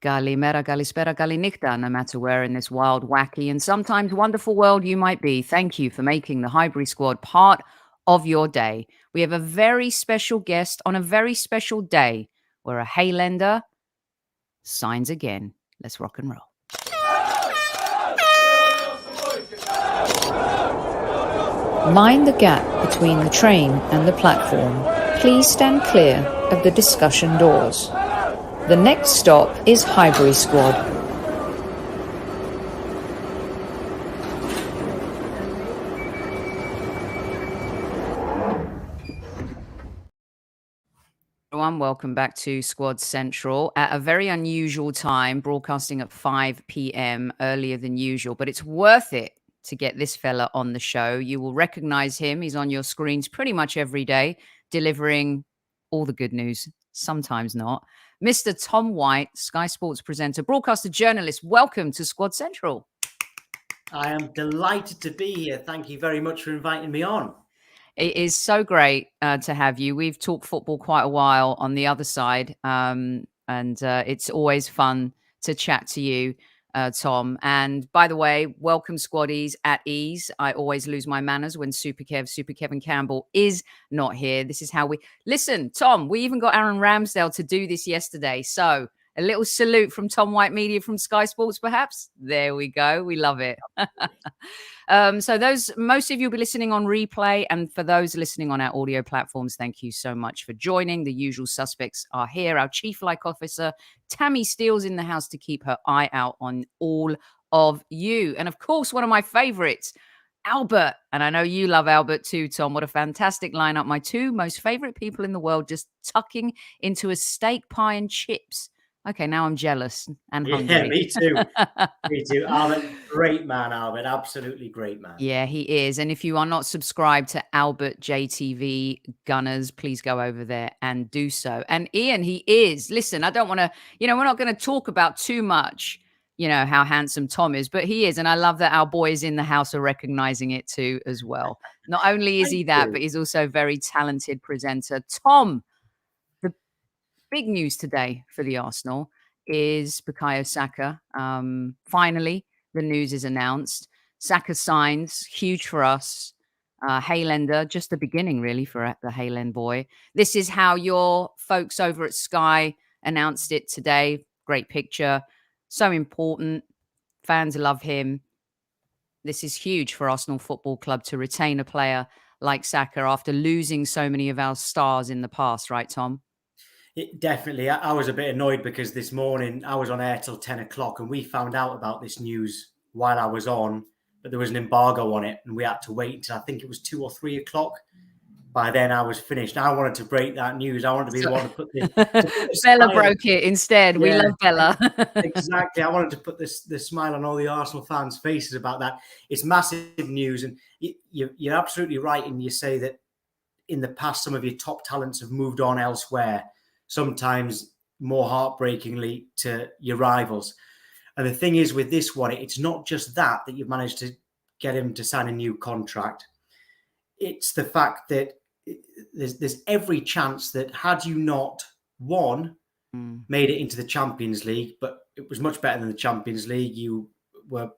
Galimera, Galispera, Galinichta, no matter where in this wild, wacky, and sometimes wonderful world you might be. Thank you for making the Highbury Squad part of your day. We have a very special guest on a very special day where a Highlander signs again. Let's rock and roll. Mind the gap between the train and the platform. Please stand clear of the discussion doors. The next stop is Highbury Squad. Everyone, welcome back to Squad Central at a very unusual time, broadcasting at 5 p.m. earlier than usual, but it's worth it to get this fella on the show. You will recognize him. He's on your screens pretty much every day, delivering all the good news, sometimes not. Mr. Tom White, Sky Sports presenter, broadcaster, journalist. Welcome to Squad Central. I am delighted to be here. Thank you very much for inviting me on. It is so great to have you. We've talked football quite a while on the other side, and it's always fun to chat to you, Tom. And by the way, welcome squaddies at ease. I always lose my manners when Super Kevin Campbell is not here. This is how we listen. Tom, we even got Aaron Ramsdale to do this yesterday. So a little salute from Tom White Media from Sky Sports, perhaps. There we go. We love it. So most of you will be listening on replay. And for those listening on our audio platforms, thank you so much for joining. The usual suspects are here. Our Chief Like Officer, Tammy Steele's in the house to keep her eye out on all of you. And of course, one of my favorites, Albert. And I know you love Albert too, Tom. What a fantastic lineup. My two most favorite people in the world just tucking into a steak, pie and chips. Okay, now I'm jealous and hungry. Yeah, me too. Me too. Albert, great man, Albert. Absolutely great man. Yeah, he is. And if you are not subscribed to Albert JTV Gunners, please go over there and do so. And Ian, he is. Listen, I don't want to, we're not going to talk about too much, how handsome Tom is, but he is. And I love that our boys in the house are recognizing it too as well. Not only is he that, but he's also a very talented presenter. Tom, big news today for the Arsenal is Bukayo Saka. Finally, the news is announced. Saka signs, huge for us. Highlander, just the beginning, really, for the Highland boy. This is how your folks over at Sky announced it today. Great picture. So important. Fans love him. This is huge for Arsenal Football Club to retain a player like Saka after losing so many of our stars in the past, right, Tom? Definitely. I was a bit annoyed because this morning I was on air till 10 o'clock and we found out about this news while I was on, but there was an embargo on it and we had to wait until I think it was 2 or 3 o'clock. By then I was finished. I wanted to break that news. I wanted to be the one to put this. Bella broke it instead. Yeah, we love Bella. Exactly. I wanted to put the smile on all the Arsenal fans' faces about that. It's massive news. And you're absolutely right. And you say that in the past, some of your top talents have moved on elsewhere, sometimes more heartbreakingly to your rivals. And the thing is with this one, it's not just that you've managed to get him to sign a new contract. It's the fact that there's every chance that had you not made it into the Champions League, but it was much better than the Champions League. It was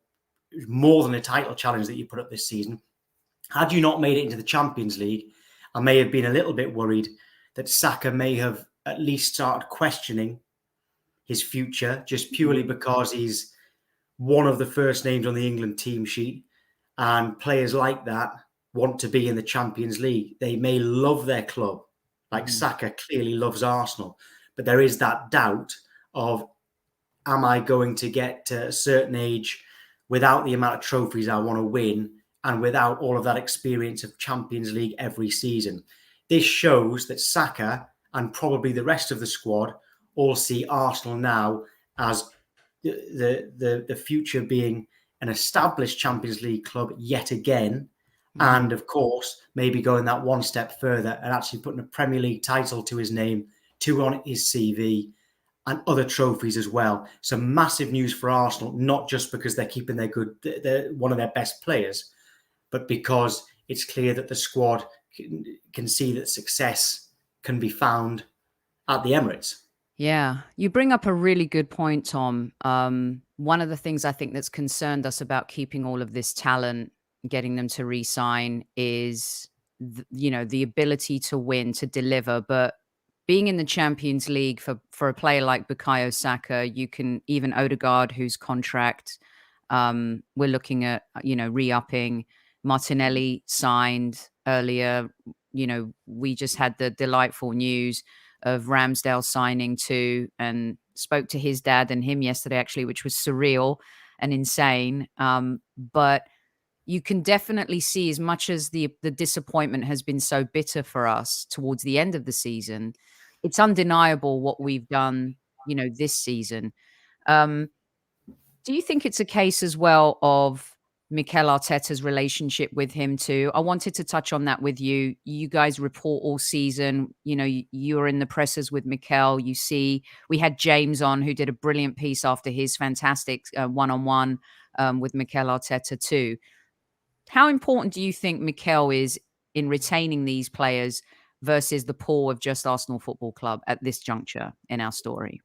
more than a title challenge that you put up this season. Had you not made it into the Champions League, I may have been a little bit worried that Saka may have at least started questioning his future just purely because he's one of the first names on the England team sheet. And players like that want to be in the Champions League. They may love their club, like Saka clearly loves Arsenal, but there is that doubt of, am I going to get to a certain age without the amount of trophies I want to win and without all of that experience of Champions League every season? This shows that Saka and probably the rest of the squad all see Arsenal now as the future being an established Champions League club yet again. And of course, maybe going that one step further and actually putting a Premier League title to his name, two on his CV, and other trophies as well. So massive news for Arsenal, not just because they're keeping they're one of their best players, but because it's clear that the squad can see that success can be found at the Emirates. Yeah, you bring up a really good point, Tom. One of the things I think that's concerned us about keeping all of this talent, getting them to re-sign, is the ability to win, to deliver. But being in the Champions League for a player like Bukayo Saka, you can even Odegaard, whose contract we're looking at, re-upping. Martinelli signed earlier. We just had the delightful news of Ramsdale signing too, and spoke to his dad and him yesterday, actually, which was surreal and insane. But you can definitely see, as much as the disappointment has been so bitter for us towards the end of the season, it's undeniable what we've done, this season. Um, do you think it's a case as well of Mikel Arteta's relationship with him too? I wanted to touch on that with you. You guys report all season. You're in the presses with Mikel. You see, we had James on, who did a brilliant piece after his fantastic one-on-one with Mikel Arteta too. How important do you think Mikel is in retaining these players versus the pool of just Arsenal Football Club at this juncture in our story?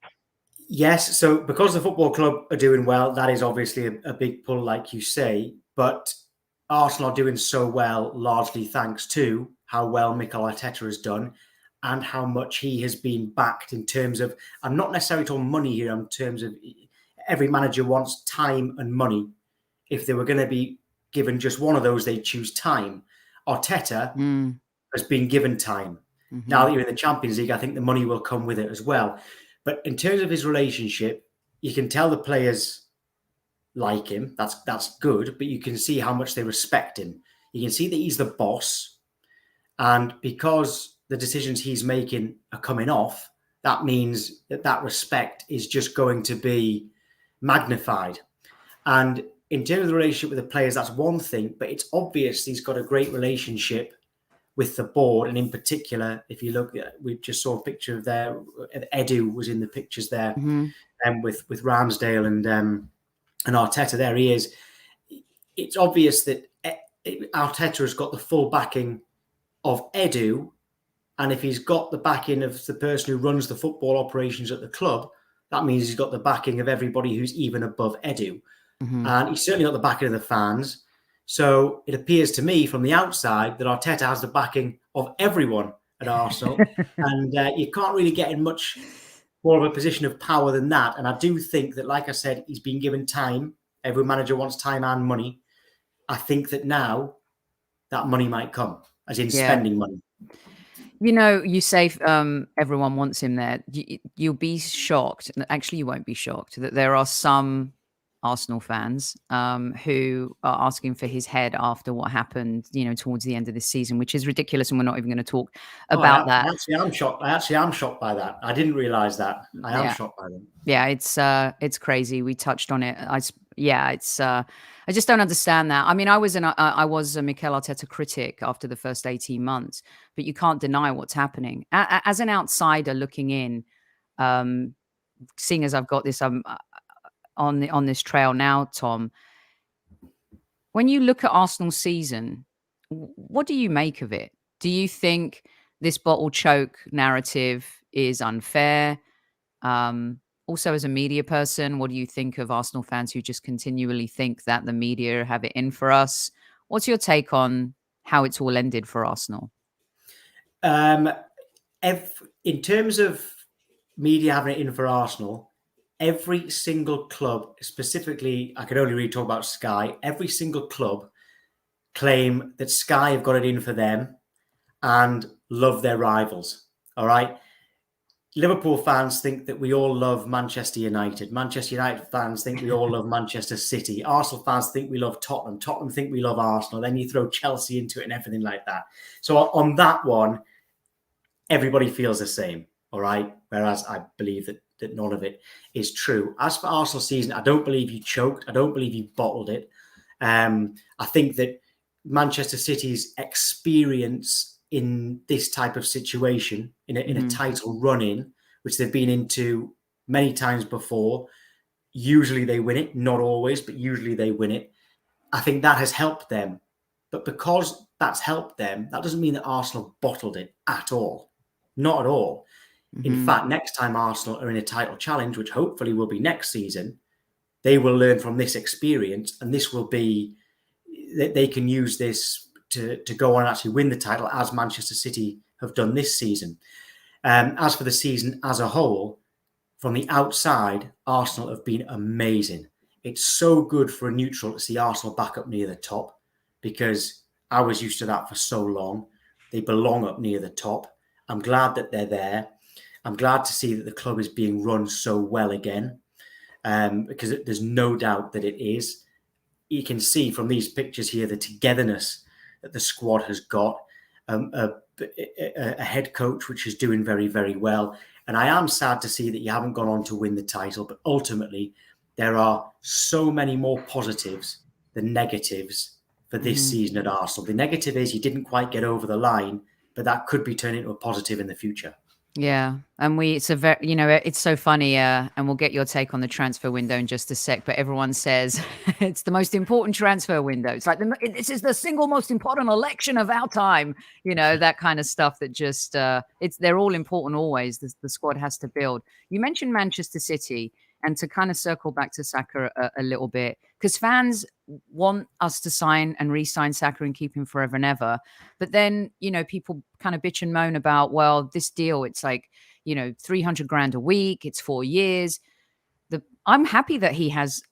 Yes, so because the football club are doing well, that is obviously a big pull, like you say. But Arsenal are doing so well, largely thanks to how well Mikel Arteta has done and how much he has been backed in terms of, I'm not necessarily talking money here, in terms of every manager wants time and money. If they were going to be given just one of those, they'd choose time. Arteta has been given time. Mm-hmm. Now that you're in the Champions League, I think the money will come with it as well. But in terms of his relationship, you can tell the players like him. That's good, but you can see how much they respect him. You can see that he's the boss. And because the decisions he's making are coming off, that means that respect is just going to be magnified. And in terms of the relationship with the players, that's one thing, but it's obvious he's got a great relationship with the board. And in particular, if you look at, we just saw a picture of there, Edu was in the pictures there, and with Ramsdale and Arteta, there he is. It's obvious that Arteta has got the full backing of Edu, and if he's got the backing of the person who runs the football operations at the club, that means he's got the backing of everybody who's even above Edu. And he's certainly got the backing of the fans. So it appears to me from the outside that Arteta has the backing of everyone at Arsenal. And you can't really get in much more of a position of power than that. And I do think that, like I said, he's been given time. Every manager wants time and money. I think that now that money might come, as in spending money. You say everyone wants him there. You'll be shocked. Actually, you won't be shocked that there are some Arsenal fans who are asking for his head after what happened, towards the end of this season, which is ridiculous, and we're not even going to talk about that. I actually am shocked by that. I didn't realize that. I am shocked by them. Yeah, it's crazy. We touched on it. I just don't understand that. I mean, I was a Mikel Arteta critic after the first 18 months, but you can't deny what's happening. As an outsider looking in, seeing as I've got this on this trail now, Tom, when you look at Arsenal's season, what do you make of it? Do you think this bottle choke narrative is unfair? Also, as a media person, what do you think of Arsenal fans who just continually think that the media have it in for us? What's your take on how it's all ended for Arsenal? In terms of media having it in for Arsenal, every single club, specifically, I can only really talk about Sky, every single club claim that Sky have got it in for them and love their rivals. All right. Liverpool fans think that we all love Manchester United. Manchester United fans think we all love Manchester City. Arsenal fans think we love Tottenham. Tottenham think we love Arsenal. Then you throw Chelsea into it and everything like that. So on that one, everybody feels the same. All right. Whereas I believe that none of it is true. As for Arsenal season, I don't believe you choked. I don't believe you bottled it. I think that Manchester City's experience in this type of situation, in a title run-in, which they've been into many times before, usually they win it. Not always, but usually they win it. I think that has helped them. But because that's helped them, that doesn't mean that Arsenal bottled it at all. Not at all. In fact, next time Arsenal are in a title challenge, which hopefully will be next season, they will learn from this experience, and this will be, they can use this to go on and actually win the title, as Manchester City have done this season. As for the season as a whole, from the outside, Arsenal have been amazing. It's so good for a neutral to see Arsenal back up near the top, because I was used to that for so long. They belong up near the top. I'm glad that they're there. I'm glad to see that the club is being run so well again, because there's no doubt that it is. You can see from these pictures here the togetherness that the squad has got, a head coach which is doing very, very well. And I am sad to see that you haven't gone on to win the title, but ultimately there are so many more positives than negatives for this season at Arsenal. The negative is you didn't quite get over the line, but that could be turned into a positive in the future. Yeah. And it's a very, it's so funny. And we'll get your take on the transfer window in just a sec, but everyone says it's the most important transfer window. It's like, this is the single most important election of our time, that kind of stuff that just, they're all important always. The squad has to build. You mentioned Manchester City, and to kind of circle back to Saka a little bit, because fans want us to sign and re-sign Saka and keep him forever and ever. But then, people kind of bitch and moan about, well, this deal, it's like, 300 grand a week. It's 4 years. I'm happy that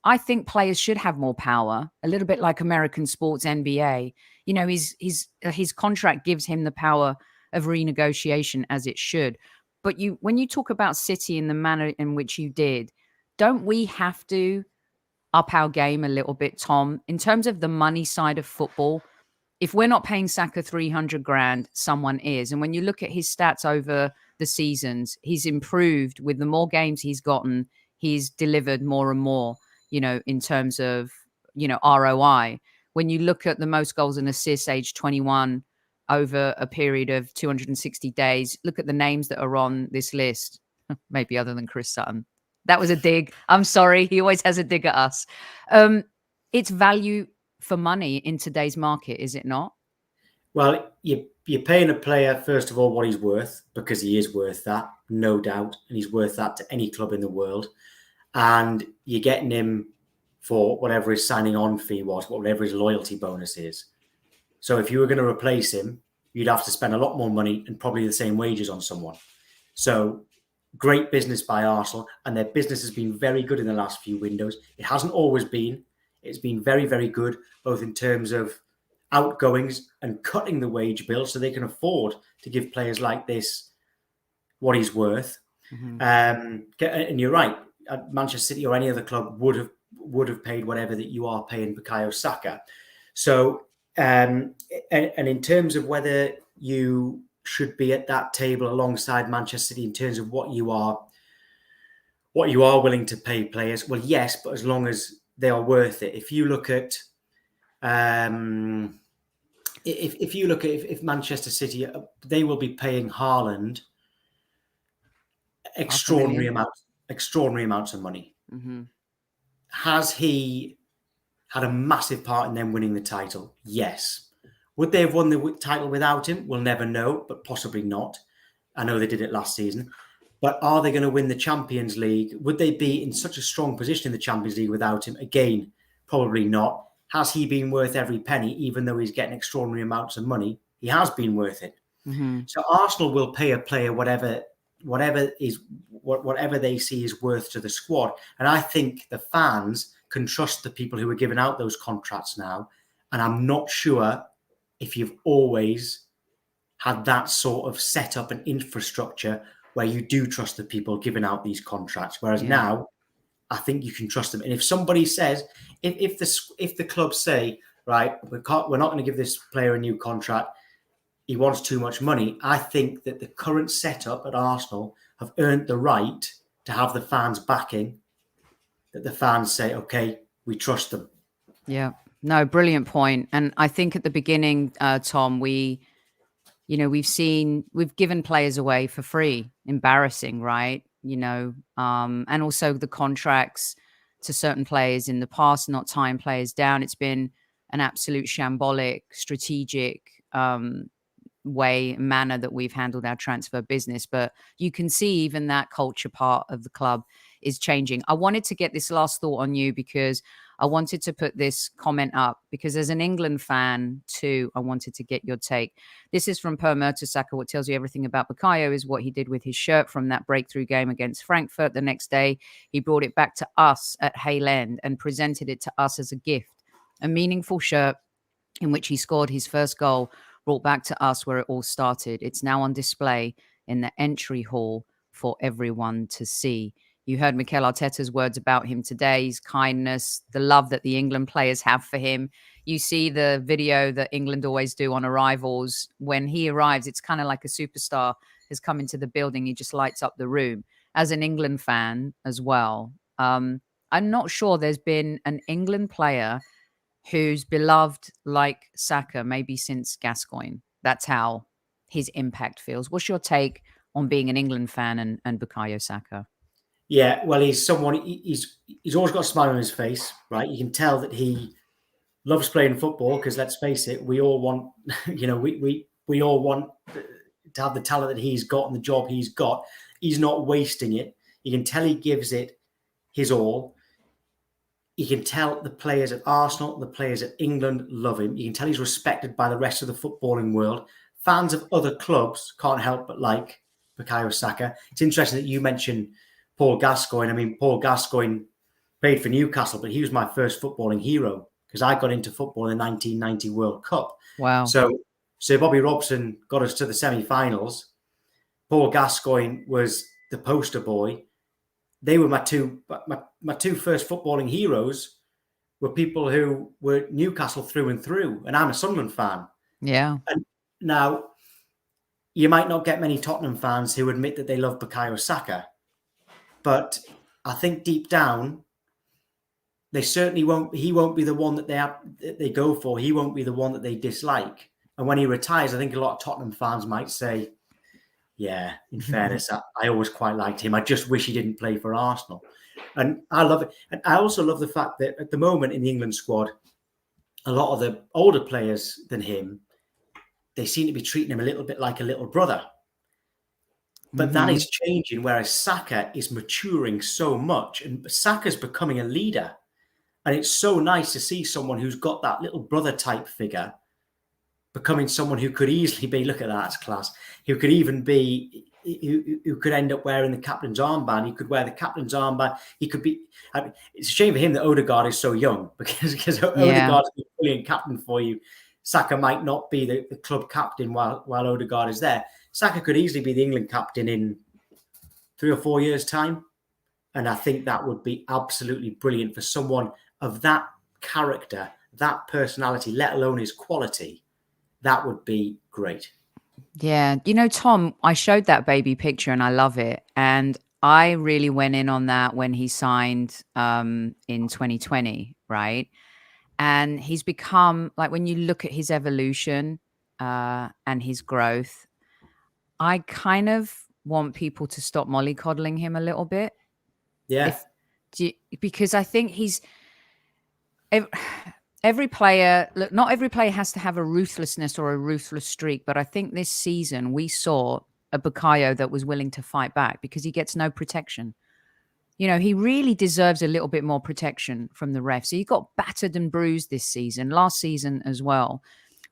I think players should have more power, a little bit like American sports, NBA. His contract gives him the power of renegotiation, as it should. But when you talk about City in the manner in which you did, don't we have to up our game a little bit, Tom, in terms of the money side of football? If we're not paying Saka 300 grand, someone is. And when you look at his stats over the seasons, he's improved with the more games he's gotten. He's delivered more and more, in terms of, ROI. When you look at the most goals and assists, age 21, over a period of 260 days, look at the names that are on this list, maybe other than Chris Sutton. That was a dig. I'm sorry. He always has a dig at us. It's value for money in today's market, is it not? Well, you're paying a player, first of all, what he's worth, because he is worth that, no doubt. And he's worth that to any club in the world. And you're getting him for whatever his signing on fee was, whatever his loyalty bonus is. So if you were going to replace him, you'd have to spend a lot more money and probably the same wages on someone. So great business by Arsenal, and their business has been very good in the last few windows. It hasn't always been. It's been very, very good, both in terms of outgoings and cutting the wage bill so they can afford to give players like this what he's worth. And you're right, Manchester City or any other club would have paid whatever that you are paying Bukayo Saka. So, and in terms of whether you should be at that table alongside Manchester City in terms of what you are willing to pay players, well, yes, but as long as they are worth it. If you look at if Manchester City, they will be paying Haaland extraordinary amounts of money. Has he had a massive part in them winning the title? Yes. Would they have won the title without him? We'll never know, but possibly not. I know they did it last season. But are they going to win the Champions League? Would they be in such a strong position in the Champions League without him? Again, probably not. Has he been worth every penny, even though he's getting extraordinary amounts of money? He has been worth it. So Arsenal will pay a player whatever they see is worth to the squad. And I think the fans can trust the people who are giving out those contracts now. And I'm not sure if you've always had that sort of setup and infrastructure where you do trust the people giving out these contracts. Whereas now, I think you can trust them. And if somebody says, if the clubs say, right, we're not going to give this player a new contract, he wants too much money, I think that the current setup at Arsenal have earned the right to have the fans backing, that the fans say, okay, we trust them. Yeah. No, brilliant point. And I think at the beginning, Tom, we've given players away for free. Embarrassing, right? And also the contracts to certain players in the past, not tying players down. It's been an absolute shambolic, strategic, manner that we've handled our transfer business. But you can see even that culture part of the club is changing. I wanted to get this last thought on you because I wanted to put this comment up because as an England fan too, I wanted to get your take. This is from Per Mertesacker. What tells you everything about Bukayo is what he did with his shirt from that breakthrough game against Frankfurt. The next day, he brought it back to us at Hale End and presented it to us as a gift. A meaningful shirt in which he scored his first goal, brought back to us where it all started. It's now on display in the entry hall for everyone to see. You heard Mikel Arteta's words about him today, his kindness, the love that the England players have for him. You see the video that England always do on arrivals. When he arrives, it's kind of like a superstar has come into the building. He just lights up the room. As an England fan as well, I'm not sure there's been an England player who's beloved like Saka, maybe since Gascoigne. That's how his impact feels. What's your take on being an England fan and Bukayo Saka? Yeah, well, he's someone, he's always got a smile on his face, right? You can tell that he loves playing football because let's face it, we all want, we all want to have the talent that he's got and the job he's got. He's not wasting it. You can tell he gives it his all. You can tell the players at Arsenal, the players at England love him. You can tell he's respected by the rest of the footballing world. Fans of other clubs can't help but like Bukayo Saka. It's interesting that you mentioned Paul Gascoigne. I mean, Paul Gascoigne played for Newcastle, but he was my first footballing hero because I got into football in the 1990 World Cup. Wow. So Sir Bobby Robson got us to the semi-finals. Paul Gascoigne was the poster boy. They were my two first footballing heroes were people who were Newcastle through and through. And I'm a Sunderland fan. Yeah. And now, you might not get many Tottenham fans who admit that they love Bukayo Saka. But I think deep down, they certainly won't. He won't be the one that they go for. He won't be the one that they dislike. And when he retires, I think a lot of Tottenham fans might say, "Yeah, in fairness, I always quite liked him. I just wish he didn't play for Arsenal." And I love it. And I also love the fact that at the moment in the England squad, a lot of the older players than him, they seem to be treating him a little bit like a little brother. But that is changing, whereas Saka is maturing so much and Saka's becoming a leader. And it's so nice to see someone who's got that little brother type figure becoming someone who could easily be, look at that, it's class, who could even be, who could end up wearing the captain's armband. He could wear the captain's armband. He could be, I mean, it's a shame for him that Odegaard is so young because Odegaard's a brilliant captain for you. Saka might not be the club captain while Odegaard is there. Saka could easily be the England captain in 3 or 4 years' time. And I think that would be absolutely brilliant for someone of that character, that personality, let alone his quality. That would be great. Yeah. You know, Tom, I showed that baby picture and I love it. And I really went in on that when he signed in 2020, right? And he's become, like, when you look at his evolution and his growth, I kind of want people to stop mollycoddling him a little bit. Yeah. Because I think he's... Every player, look, not every player has to have a ruthlessness or a ruthless streak, but I think this season we saw a Bukayo that was willing to fight back because he gets no protection. You know, he really deserves a little bit more protection from the refs. He got battered and bruised this season, last season as well.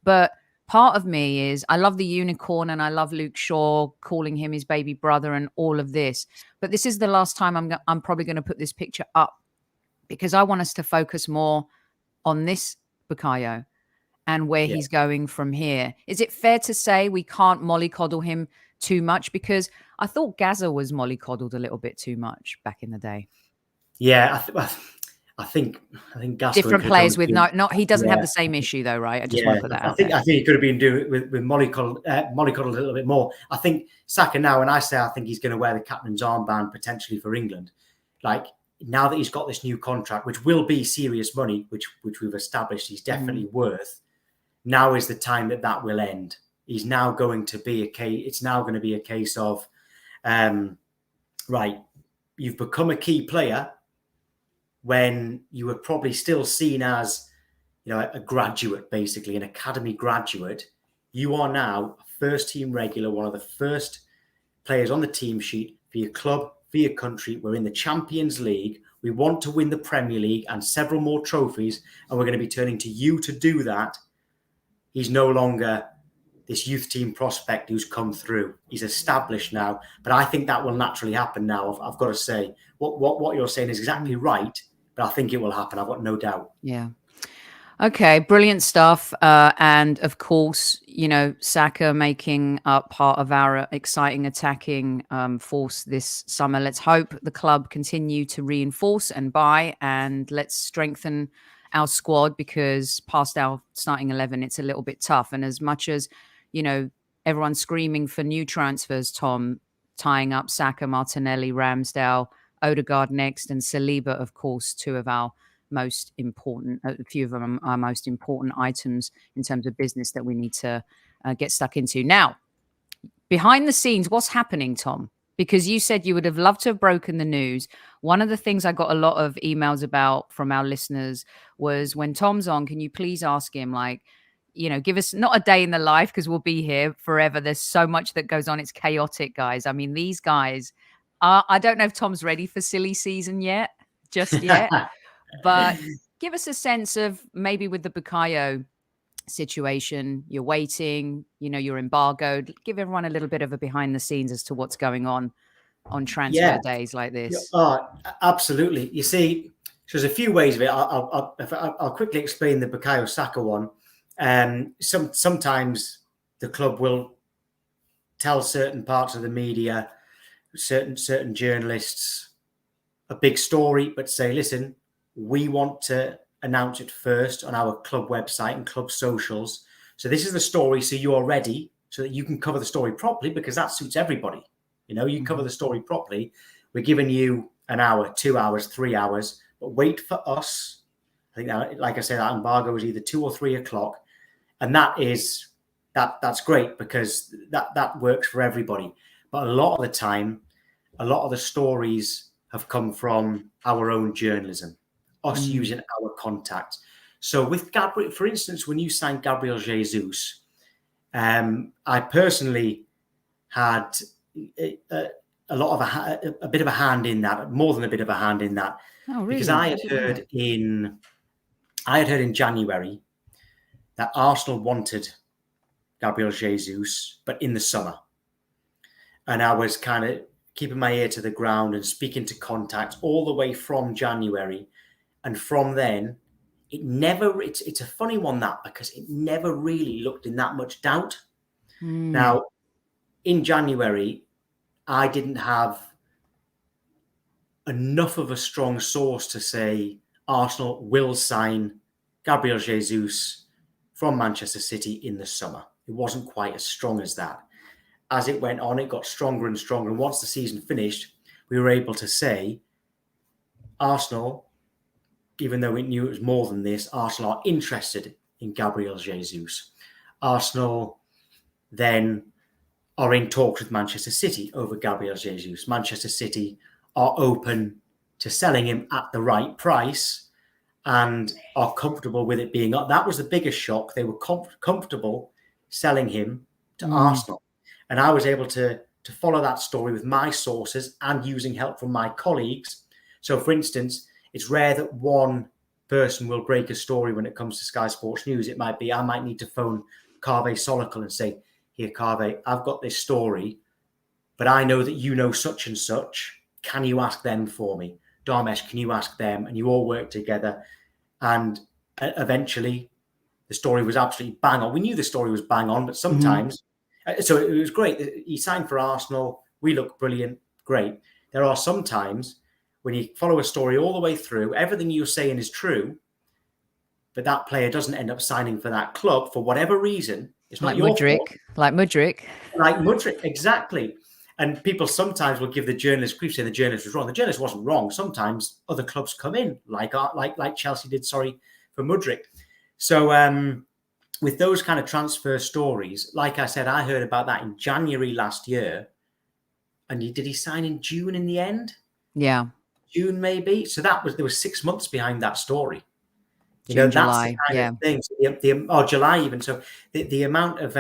But part of me is, I love the unicorn and I love Luke Shaw calling him his baby brother and all of this. But this is the last time I'm probably going to put this picture up because I want us to focus more on this Bukayo and where he's going from here. Is it fair to say we can't mollycoddle him too much? Because I thought Gaza was mollycoddled a little bit too much back in the day. Yeah, I think Gascoigne different players with not he doesn't have the same issue though, right? I just want to put that out there. I think he could have been doing it with mollycoddle a little bit more. I think Saka now, when I say I think he's going to wear the captain's armband potentially for England, like, now that he's got this new contract, which will be serious money, which we've established he's definitely worth, now is the time that will end. He's now going to be it's now going to be a case of, right, you've become a key player when you were probably still seen as, you know, a graduate, basically, an academy graduate. You are now a first team regular, one of the first players on the team sheet for your club, for your country. We're in the Champions League. We want to win the Premier League and several more trophies, and we're going to be turning to you to do that. He's no longer this youth team prospect who's come through. He's established now, but I think that will naturally happen now. I've got to say, what you're saying is exactly right, but I think it will happen. I've got no doubt. Yeah. Okay, brilliant stuff. And of course, Saka making up part of our exciting attacking force this summer. Let's hope the club continue to reinforce and buy, and let's strengthen our squad, because past our starting 11, it's a little bit tough. And as much as, everyone's screaming for new transfers, Tom, tying up Saka, Martinelli, Ramsdale, Odegaard next, and Saliba, of course, two of our most important, a few of them are most important items in terms of business that we need to get stuck into. Now, behind the scenes, what's happening, Tom? Because you said you would have loved to have broken the news. One of the things I got a lot of emails about from our listeners was, when Tom's on, can you please ask him, give us not a day in the life, because we'll be here forever. There's so much that goes on. It's chaotic, guys. I mean, these guys I don't know if Tom's ready for silly season just yet. But give us a sense of, maybe with the Bukayo situation, you're waiting, you're embargoed. Give everyone a little bit of a behind the scenes as to what's going on transfer days like this. Absolutely. You see, there's a few ways of it. I'll quickly explain the Bukayo Saka one. Sometimes the club will tell certain parts of the media, certain journalists, a big story, but say, listen, we want to announce it first on our club website and club socials. So this is the story, so you're ready, so that you can cover the story properly, because that suits everybody. You can cover the story properly. We're giving you an hour, 2 hours, 3 hours, but wait for us. I think that, like I said, that embargo is either 2 or 3 o'clock. And that's great, because that works for everybody. But a lot of the time, a lot of the stories have come from our own journalism, us using our contacts. So with Gabriel, for instance, when you signed Gabriel Jesus, I personally had a bit of a hand in that, more than a bit of a hand in that. Oh, really? Because I had heard in January that Arsenal wanted Gabriel Jesus, but in the summer. And I was kind of keeping my ear to the ground and speaking to contacts all the way from January. And from then, it's a funny one, that, because it never really looked in that much doubt. Now, in January, I didn't have enough of a strong source to say Arsenal will sign Gabriel Jesus from Manchester City in the summer. It wasn't quite as strong as that. As it went on, it got stronger and stronger. And once the season finished, we were able to say, Arsenal, even though we knew it was more than this, Arsenal are interested in Gabriel Jesus. Arsenal then are in talks with Manchester City over Gabriel Jesus. Manchester City are open to selling him at the right price and are comfortable with it being up. That was the biggest shock. They were comfortable selling him to Arsenal. And I was able to follow that story with my sources and using help from my colleagues. So, for instance, it's rare that one person will break a story when it comes to Sky Sports News. It might be, I might need to phone Carve Solical and say, here, Carve, I've got this story, but I know that you know such and such. Can you ask them for me? Dharmesh, can you ask them? And you all work together. And eventually the story was absolutely bang on. We knew the story was bang on, but sometimes, so it was great. He signed for Arsenal. We look brilliant. Great. There are some times when you follow a story all the way through, everything you're saying is true, but that player doesn't end up signing for that club for whatever reason. It's not your fault. Like Mudryk, exactly. And people sometimes will give the journalist grief, saying the journalist was wrong. The journalist wasn't wrong. Sometimes other clubs come in, like Chelsea did. Sorry, for Mudryk. So with those kind of transfer stories, like I said, I heard about that in January last year. And did he sign in June in the end? Yeah, June maybe. So there was 6 months behind that story. June, that's July, the kind of thing. Or July even. So the amount of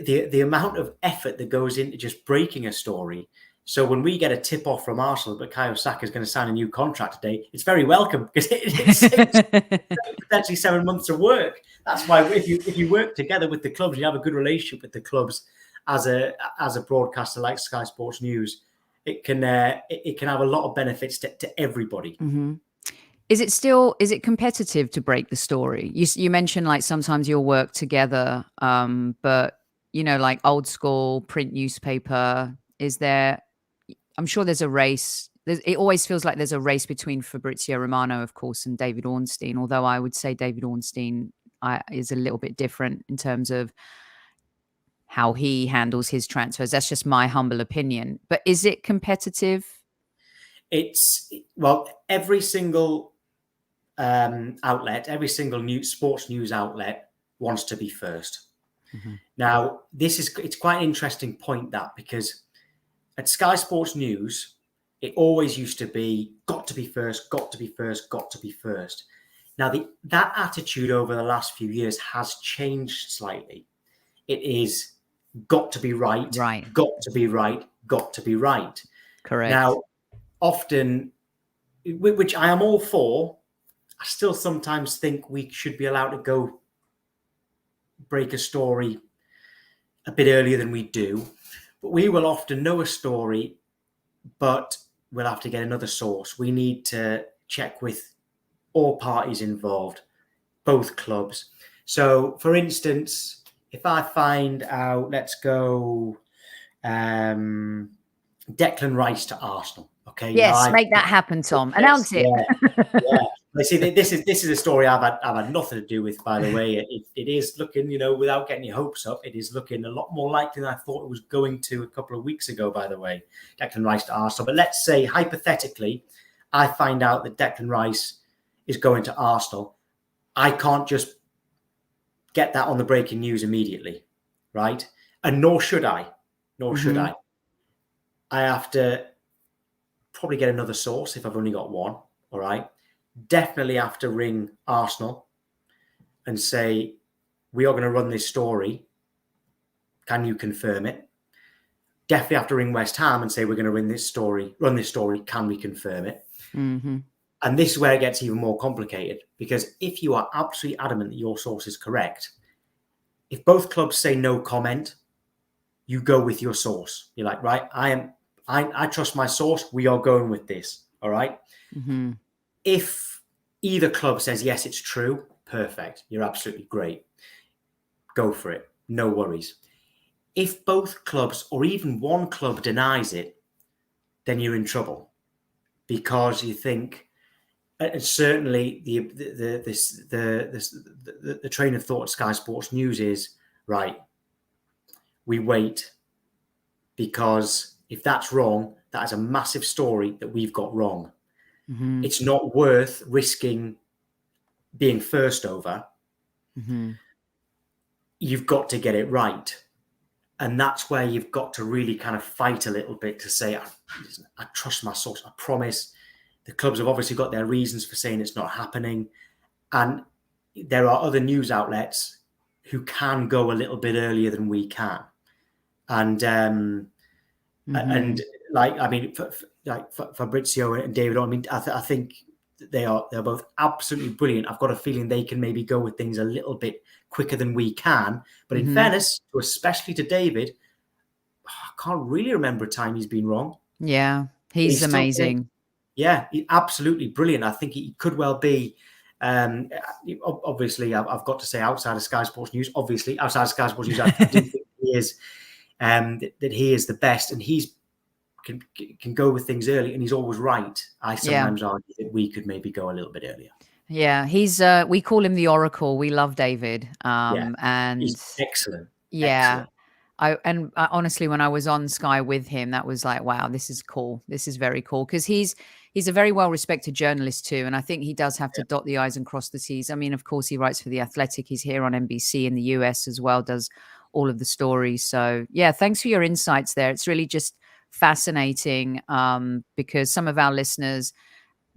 the amount of effort that goes into just breaking a story. So when we get a tip off from Arsenal that Bukayo Saka is going to sign a new contract today, it's very welcome because it saves potentially 7 months of work. That's why if you work together with the clubs, you have a good relationship with the clubs as a broadcaster like Sky Sports News, it can have a lot of benefits to everybody. Mm-hmm. Is it competitive to break the story? You mentioned like sometimes you'll work together, but like old school print newspaper, I'm sure there's a race. It always feels like there's a race between Fabrizio Romano, of course, and David Ornstein, although I would say David Ornstein is a little bit different in terms of how he handles his transfers. That's just my humble opinion. But is it competitive? Every single outlet, every single sports news outlet wants to be first. Mm-hmm. Now, it's quite an interesting point because at Sky Sports News, it always used to be got to be first, got to be first, got to be first. Now, that attitude over the last few years has changed slightly. It is got to be right, got to be right, got to be right. Correct. Now, often, which I am all for, I still sometimes think we should be allowed to go break a story a bit earlier than we do. But we will often know a story, but we'll have to get another source. We need to check with all parties involved, both clubs. So, for instance, if I find out, let's go Declan Rice to Arsenal. Okay. Yes, make that happen, Tom. Announce it. Yeah. See, this is a story I've had nothing to do with, by the way. It is looking, without getting your hopes up, it is looking a lot more likely than I thought it was going to a couple of weeks ago, by the way, Declan Rice to Arsenal. But let's say, hypothetically, I find out that Declan Rice is going to Arsenal. I can't just get that on the breaking news immediately, right? And nor should I. I have to probably get another source if I've only got one, all right? Definitely have to ring Arsenal and say, we are going to run this story. Can you confirm it? Definitely have to ring West Ham and say, we're going to run this story. Can we confirm it? Mm-hmm. And this is where it gets even more complicated, because if you are absolutely adamant that your source is correct, if both clubs say no comment, you go with your source. You're like, right, I trust my source. We are going with this. All right. Mm-hmm. If either club says, yes, it's true, perfect. You're absolutely great. Go for it. No worries. If both clubs or even one club denies it, then you're in trouble, because you think, and certainly the train of thought at Sky Sports News is, right, we wait, because if that's wrong, that is a massive story that we've got wrong. Mm-hmm. It's not worth risking being first over. Mm-hmm. You've got to get it right. And that's where you've got to really kind of fight a little bit to say, I trust my source. I promise. The clubs have obviously got their reasons for saying it's not happening. And there are other news outlets who can go a little bit earlier than we can. And Fabrizio and David, I think they're both absolutely brilliant. I've got a feeling they can maybe go with things a little bit quicker than we can. But in fairness, especially to David, I can't really remember a time he's been wrong. Yeah, he's amazing. Yeah, he's absolutely brilliant. I think he could well be. Obviously, I've got to say, outside of Sky Sports News, I do think he is. That he is the best, and he's can go with things early, and he's always right. I sometimes argue that we could maybe go a little bit earlier. Yeah, he's we call him the Oracle. We love David. And he's excellent. Yeah. Excellent. Honestly, when I was on Sky with him, that was like, wow, this is cool. This is very cool, because he's a very well-respected journalist too. And I think he does have to dot the I's and cross the T's. I mean, of course, he writes for The Athletic. He's here on NBC in the US as well, does all of the stories. So yeah, thanks for your insights there. It's really just fascinating, because some of our listeners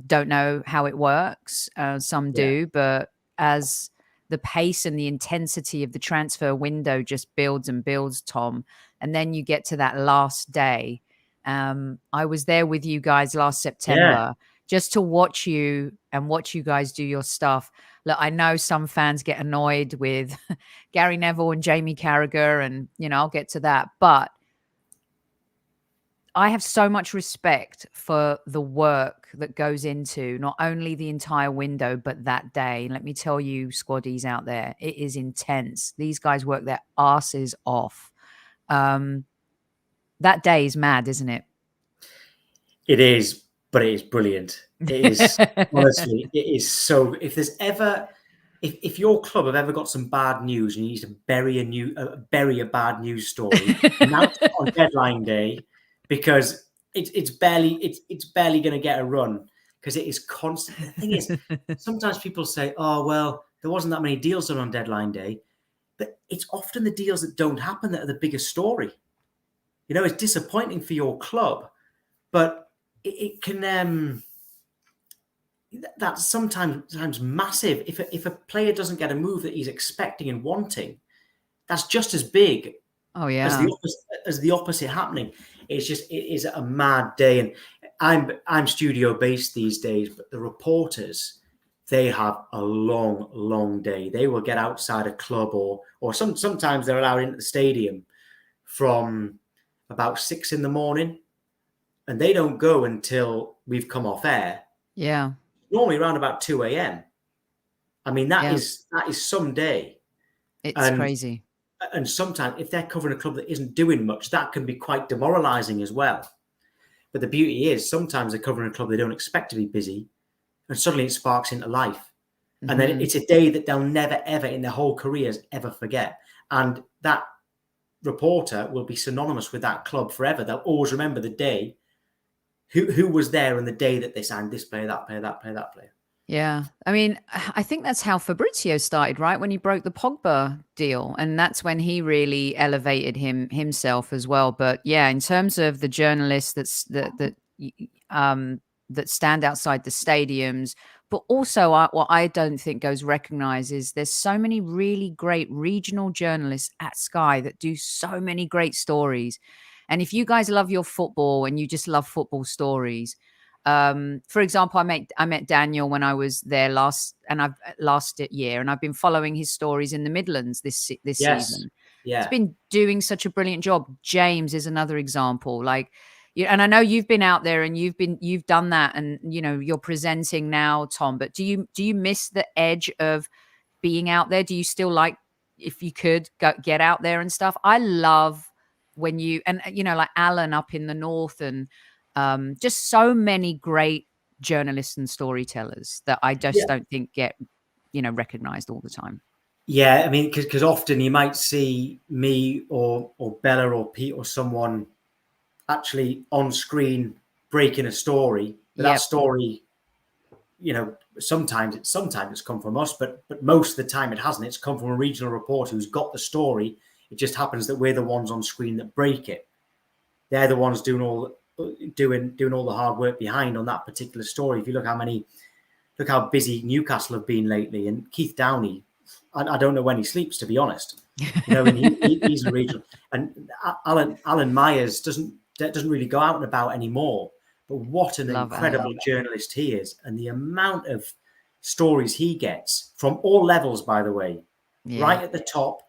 don't know how it works. Some do, but as the pace and the intensity of the transfer window just builds and builds, Tom. And then you get to that last day. I was there with you guys last Yeah. September just to watch you and watch you guys do your stuff. Look, I know some fans get annoyed with Gary Neville and Jamie Carragher, and, I'll get to that. But I have so much respect for the work that goes into not only the entire window, but that day. And let me tell you, squaddies out there, it is intense. These guys work their asses off. That day is mad, isn't it? It is, but it is brilliant. It is, honestly, it is so. If there's ever, if your club have ever got some bad news and you need to bury a bad news story, announce it on deadline day, because it's barely going to get a run, because it is constant. The thing is, sometimes people say, "Oh well, there wasn't that many deals done on deadline day," but it's often the deals that don't happen that are the biggest story. It's disappointing for your club, but it can. That's sometimes massive. If a player doesn't get a move that he's expecting and wanting, that's just as big. Oh yeah, as the opposite happening. It is a mad day, and I'm studio based these days. But the reporters, they have a long day. They will get outside a club, or sometimes they're allowed into the stadium from about 6 a.m, and they don't go until we've come off air. Yeah. Normally around about 2 a.m. I mean, that is some day. It's crazy. And sometimes if they're covering a club that isn't doing much, that can be quite demoralizing as well. But the beauty is sometimes they're covering a club they don't expect to be busy, and suddenly it sparks into life. Mm-hmm. And then it's a day that they'll never, ever in their whole careers ever forget. And that reporter will be synonymous with that club forever. They'll always remember the day, who was there on the day that they signed this player, that player, that player, that player. Yeah. I mean, I think that's how Fabrizio started, right? When he broke the Pogba deal. And that's when he really elevated himself as well. But yeah, in terms of the journalists that stand outside the stadiums, but also what I don't think goes recognized is there's so many really great regional journalists at Sky that do so many great stories. And if you guys love your football and you just love football stories, for example, I met Daniel when I was there last year, and I've been following his stories in the Midlands this season. Yeah, he's been doing such a brilliant job. James is another example. Like, and I know you've been out there and you've done that, and you're presenting now, Tom. But do you miss the edge of being out there? Do you still like, if you could get out there and stuff? I love when like Alan up in the north, and just so many great journalists and storytellers that I just don't think get, recognized all the time. Yeah, I mean, because often you might see me or Bella or Pete or someone actually on screen breaking a story. But that story, sometimes it's come from us, but most of the time it hasn't. It's come from a regional reporter who's got the story. It just happens that we're the ones on screen that break it. They're the ones doing all the hard work behind on that particular story. If you look how busy Newcastle have been lately, and Keith Downey, I don't know when he sleeps, to be honest. And he's a regional, and Alan Myers doesn't really go out and about anymore. But what an incredible journalist he is, and the amount of stories he gets from all levels, by the way, right at the top,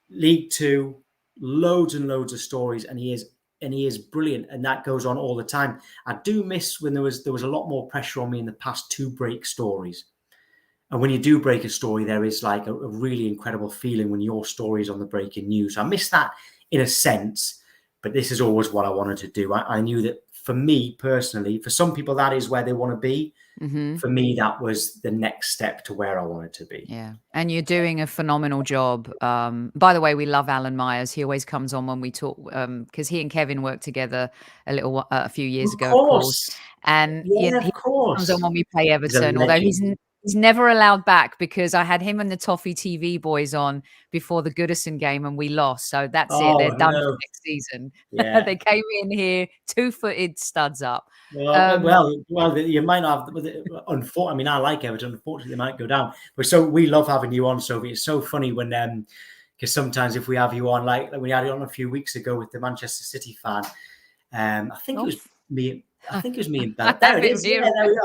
League Two, loads and loads of stories, and he is brilliant, and that goes on all the time. I do miss when there was a lot more pressure on me in the past to break stories. And when you do break a story, there is like a really incredible feeling when your story is on the breaking news. I miss that in a sense, but this is always what I wanted to do. I knew that for me personally, for some people, that is where they want to be. Mm-hmm. For me, that was the next step to where I wanted to be. Yeah. And you're doing a phenomenal job. By the way, we love Alan Myers. He always comes on when we talk, because he and Kevin worked together a few years ago, of course. And he comes on when we play Everton, although He's never allowed back because I had him and the Toffee TV boys on before the Goodison game and we lost. So that's it. They're Oh done for no. next season. Yeah. They came in here 2-footed studs up. Well, you might have. Unfortunately, I mean, I like Everton. Unfortunately, they might go down. But so we love having you on, Sophie. It's so funny when because sometimes if we have you on, like we had it on a few weeks ago with the Manchester City fan, I think it was me. I think it was me and Bella. There it is. Yeah, there we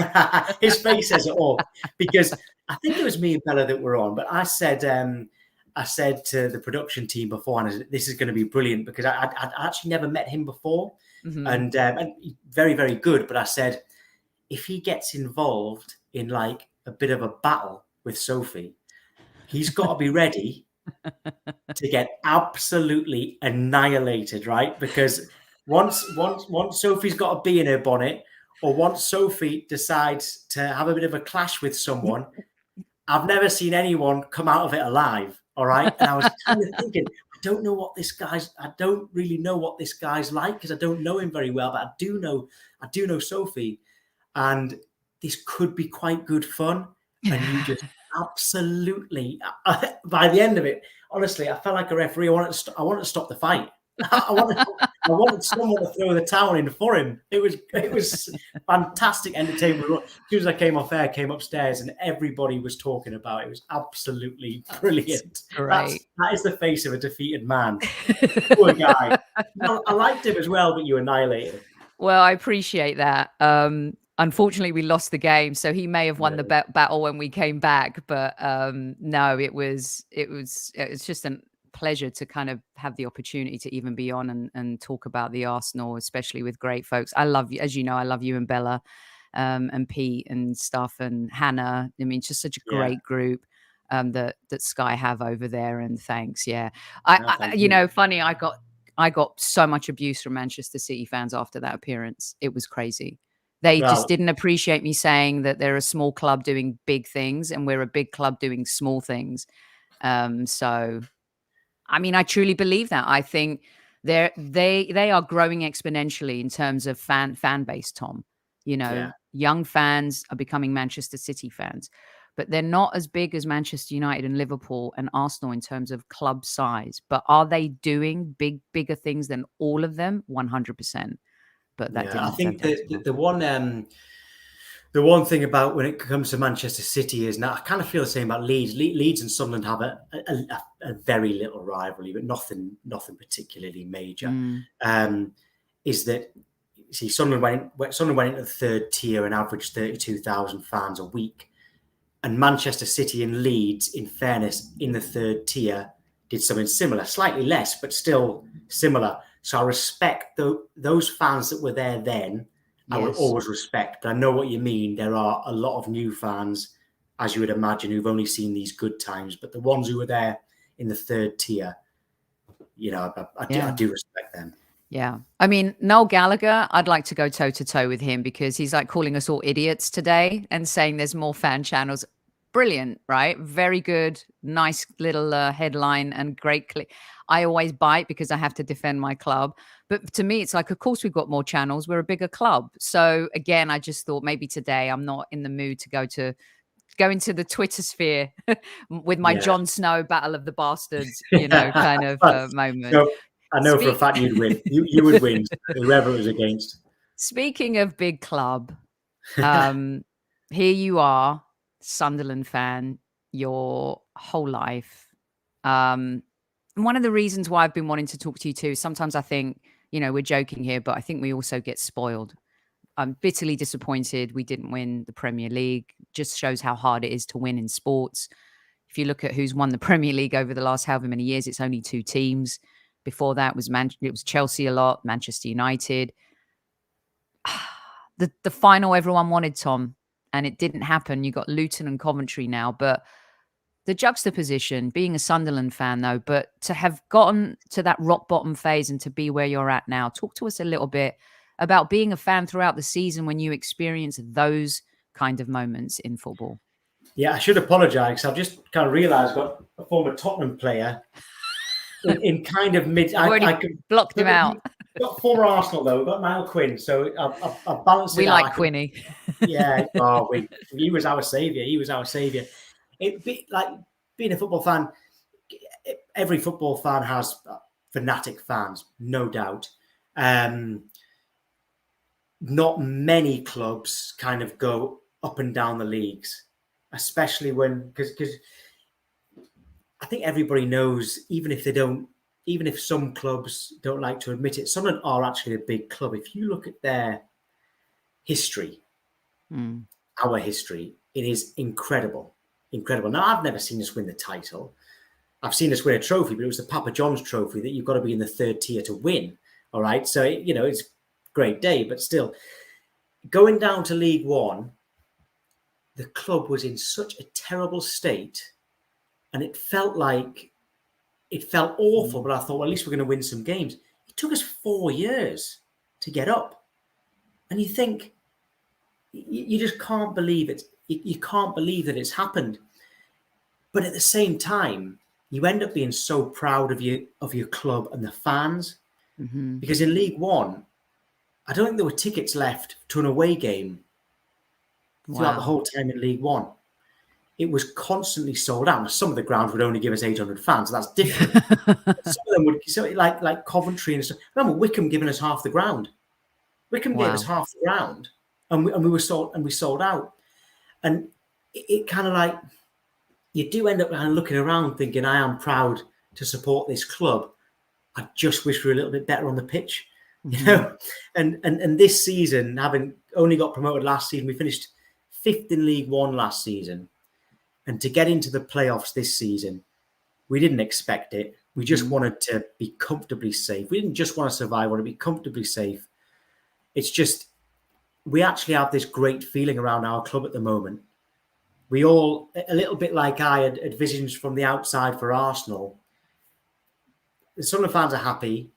are. His face says it all. Because I think it was me and Bella that were on. But I said to the production team beforehand, this is going to be brilliant because I'd actually never met him before. Mm-hmm. And very, very good. But I said, if he gets involved in like a bit of a battle with Sophie, he's got to be ready to get absolutely annihilated, right? Because once Sophie's got a bee in her bonnet, or once Sophie decides to have a bit of a clash with someone, I've never seen anyone come out of it alive. All right. And I was kind of thinking, I don't really know what this guy's like because I don't know him very well, but I do know Sophie, and this could be quite good fun. And you just absolutely, by the end of it, honestly, I felt like a referee. I wanted to stop the fight. I wanted someone to throw the towel in for him. It was fantastic entertainment. As soon as I came off air, came upstairs, and everybody was talking about it. It was absolutely brilliant. Great. That is the face of a defeated man. Poor guy. Well, I liked him as well, but you annihilated him. Well, I appreciate that. Unfortunately, we lost the game, so he may have won the battle when we came back. But no, it was just a pleasure to kind of have the opportunity to even be on and talk about the Arsenal, especially with great folks. I love you, as you know, I love you and Bella, and Pete and stuff, and Hannah. I mean, just such a great group that Sky have over there. And thanks, funny. I got so much abuse from Manchester City fans after that appearance. It was crazy. They just didn't appreciate me saying that they're a small club doing big things and we're a big club doing small things. So, I mean, I truly believe that. I think they are growing exponentially in terms of fan base, Tom. Young fans are becoming Manchester City fans, but they're not as big as Manchester United and Liverpool and Arsenal in terms of club size. But are they doing bigger things than all of them? 100%. But that didn't. I think the one thing about when it comes to Manchester City is now I kind of feel the same about Leeds. Leeds and Sunderland have a very little rivalry, but nothing particularly major. Is that Sunderland went into the third tier and averaged 32,000 fans a week, and Manchester City and Leeds, in fairness, in the third tier did something similar, slightly less, but still similar. So I respect those fans that were there then. I will always respect, but I know what you mean. There are a lot of new fans, as you would imagine, who've only seen these good times. But the ones who were there in the third tier, I do respect them. Yeah. I mean, Noel Gallagher, I'd like to go toe to toe with him because he's like calling us all idiots today and saying there's more fan channels. Brilliant, right? Very good. Nice little headline and great clip. I always bite because I have to defend my club. But to me, it's like, of course, we've got more channels. We're a bigger club. So again, I just thought maybe today I'm not in the mood to go into the Twitter sphere with my Jon Snow Battle of the Bastards, kind of moment. So I know for a fact you'd win. You would win, whoever it was against. Speaking of big club, here you are, Sunderland fan, your whole life. One of the reasons why I've been wanting to talk to you too, sometimes I think, we're joking here, but I think we also get spoiled. I'm bitterly disappointed we didn't win the Premier League. Just shows how hard it is to win in sports. If you look at who's won the Premier League over the last however many years, it's only 2 teams. Before that it was Chelsea a lot, Manchester United. The final everyone wanted, Tom, and it didn't happen. You got Luton and Coventry now, but the juxtaposition, being a Sunderland fan though, but to have gotten to that rock bottom phase and to be where you're at now, talk to us a little bit about being a fan throughout the season when you experience those kind of moments in football. Yeah, I should apologise. I've just kind of realised I've got a former Tottenham player in kind of mid. I blocked him out. got former Arsenal though. We've got Niall Quinn, so I've balanced it We out. like Quinny. Yeah. Oh, he was our saviour. He was our saviour. Like being a football fan, every football fan has fanatic fans, no doubt. Not many clubs kind of go up and down the leagues, especially because I think everybody knows, even if some clubs don't like to admit it, Sunderland are actually a big club. If you look at their history, our history, it is incredible. Incredible. Now, I've never seen us win the title. I've seen us win a trophy, but it was the Papa John's trophy that you've got to be in the third tier to win. All right. So, it's a great day, but still going down to League One, the club was in such a terrible state and it felt awful, but I thought, well, at least we're going to win some games. It took us 4 years to get up. And you think, you just can't believe it. You can't believe that it's happened. But at the same time, you end up being so proud of your club and the fans. Because in League One, I don't think there were tickets left to an away game throughout the whole time in League One. It was constantly sold out. Some of the grounds would only give us 800 fans. So that's different. Some of them would, like Coventry and stuff. I remember Wickham giving us half the ground. Wickham gave us half the ground, and we sold out. And it kind of like, you do end up kind of looking around thinking, I am proud to support this club. I just wish we were a little bit better on the pitch, And this season, having only got promoted last season, we finished 5th in League One last season. And to get into the playoffs this season, we didn't expect it. We just wanted to be comfortably safe. We didn't just want to survive, we wanted to be comfortably safe. It's just, we actually have this great feeling around our club at the moment. We all, a little bit like I had visions from the outside for Arsenal. The Sunderland fans are happy.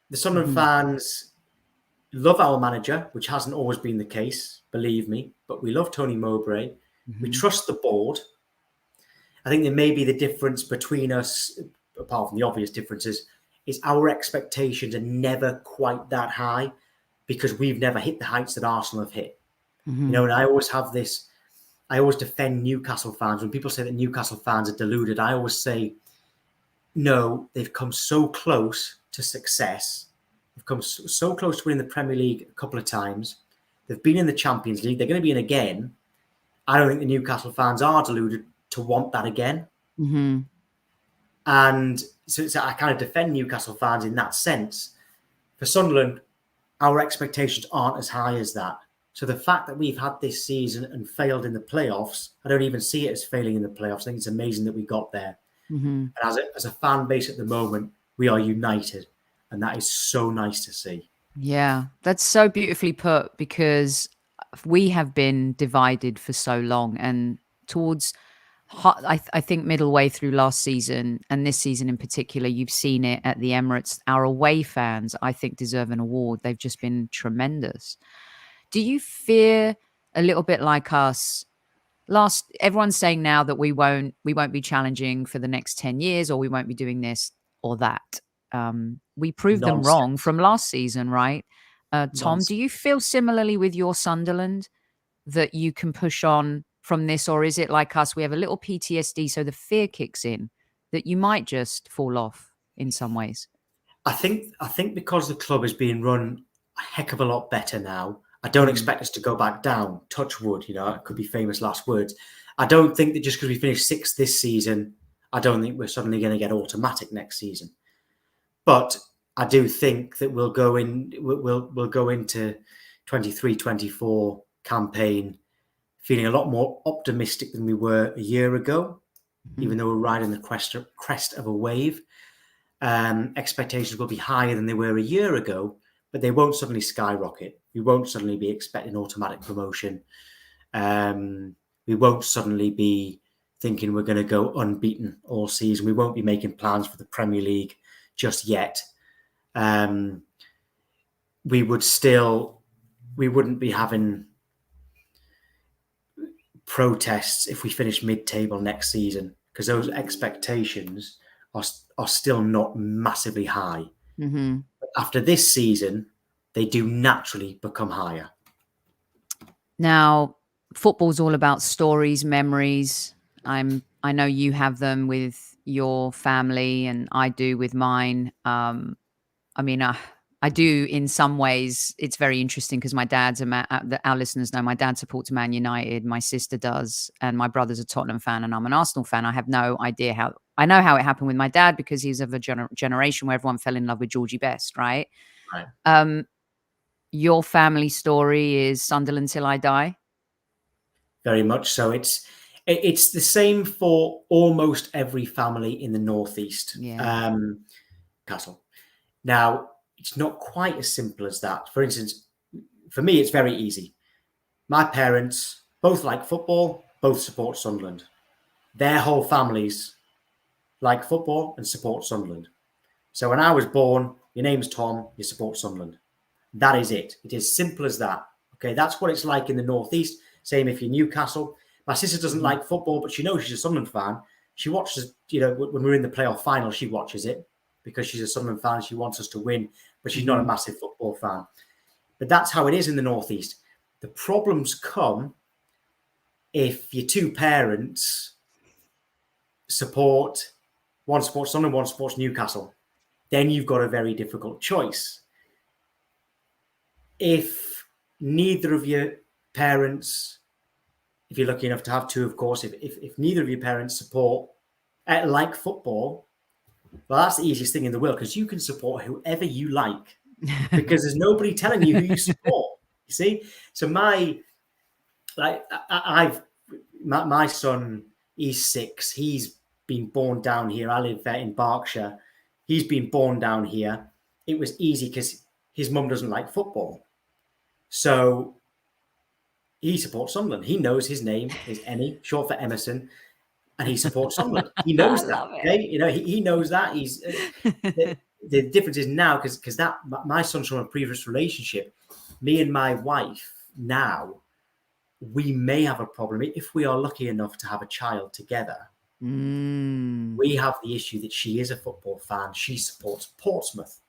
The Sunderland fans love our manager, which hasn't always been the case, believe me. But we love Tony Mowbray. We trust the board. I think there may be the difference between us, apart from the obvious differences, is our expectations are never quite that high because we've never hit the heights that Arsenal have hit. And I always defend Newcastle fans. When people say that Newcastle fans are deluded, I always say, no, they've come so close to success. They've come so close to winning the Premier League a couple of times. They've been in the Champions League. They're going to be in again. I don't think the Newcastle fans are deluded to want that again. And so I kind of defend Newcastle fans in that sense. For Sunderland, our expectations aren't as high as that. So the fact that we've had this season and failed in the playoffs, I don't even see it as failing in the playoffs. I think it's amazing that we got there. And as a fan base at the moment, we are united. And that is so nice to see. Yeah, that's so beautifully put, because we have been divided for so long, and towards, I think, middle way through last season and this season in particular, you've seen it at the Emirates. Our away fans, I think, deserve an award. They've just been tremendous. Do you fear a little bit like us? Everyone's saying now that we won't be challenging for the next 10 years, or we won't be doing this or that. We proved them wrong from last season, right? Tom, do you feel similarly with your Sunderland, that you can push on from this? Or is it like us, we have a little PTSD, so the fear kicks in that you might just fall off in some ways? I think because the club is being run a heck of a lot better now, I don't expect us to go back down. Touch wood, it could be famous last words. I don't think that just because we finished 6th this season, I don't think we're suddenly going to get automatic next season. But I do think that we'll go into 23-24 campaign feeling a lot more optimistic than we were a year ago, even though we're riding the crest of a wave. Expectations will be higher than they were a year ago, but they won't suddenly skyrocket. We won't suddenly be expecting automatic promotion. We won't suddenly be thinking we're going to go unbeaten all season. We won't be making plans for the Premier League just yet. We wouldn't be having protests if we finish mid-table next season, because those expectations are still not massively high. after this season, they do naturally become higher. Now, football's all about stories, memories. I know you have them with your family, and I do with mine. I mean, I do in some ways. It's very interesting because my dad's our listeners know my dad supports Man United, my sister does, and my brother's a Tottenham fan, and I'm an Arsenal fan. I have no idea how. I know how it happened with my dad because he's of a generation where everyone fell in love with Georgie Best, right? Right. Your family story is Sunderland till I die. Very much so. It's the same for almost every family in the Northeast. Yeah. Castle. Now, it's not quite as simple as that. For instance, for me, it's very easy. My parents both like football, both support Sunderland. Their whole families like football and support Sunderland. So when I was born, your name's Tom, you support Sunderland. That is it. It is simple as that. Okay, that's what it's like in the Northeast. Same if you're Newcastle. My sister doesn't like football, but she knows she's a Sunderland fan. She watches, when we're in the playoff final, she watches it because she's a Sunderland fan. She wants us to win, but she's not a massive football fan. But that's how it is in the Northeast. The problems come if your two parents one supports Sunderland, one supports Newcastle. Then you've got a very difficult choice. If neither of your parents, if you're lucky enough to have two, of course, if neither of your parents support like football, well, that's the easiest thing in the world because you can support whoever you like because there's nobody telling you who you support. You see, so my son, he's 6. He's been born down here. I live in Berkshire. He's been born down here. It was easy because his mum doesn't like football, so he supports Sunderland. He knows his name is Ennie, short for Emerson, and he supports Sunderland. He knows that. Okay, he knows that. He's the difference is now because that my son's from a previous relationship. Me and my wife now, we may have a problem if we are lucky enough to have a child together. We have the issue that she is a football fan. She supports Portsmouth.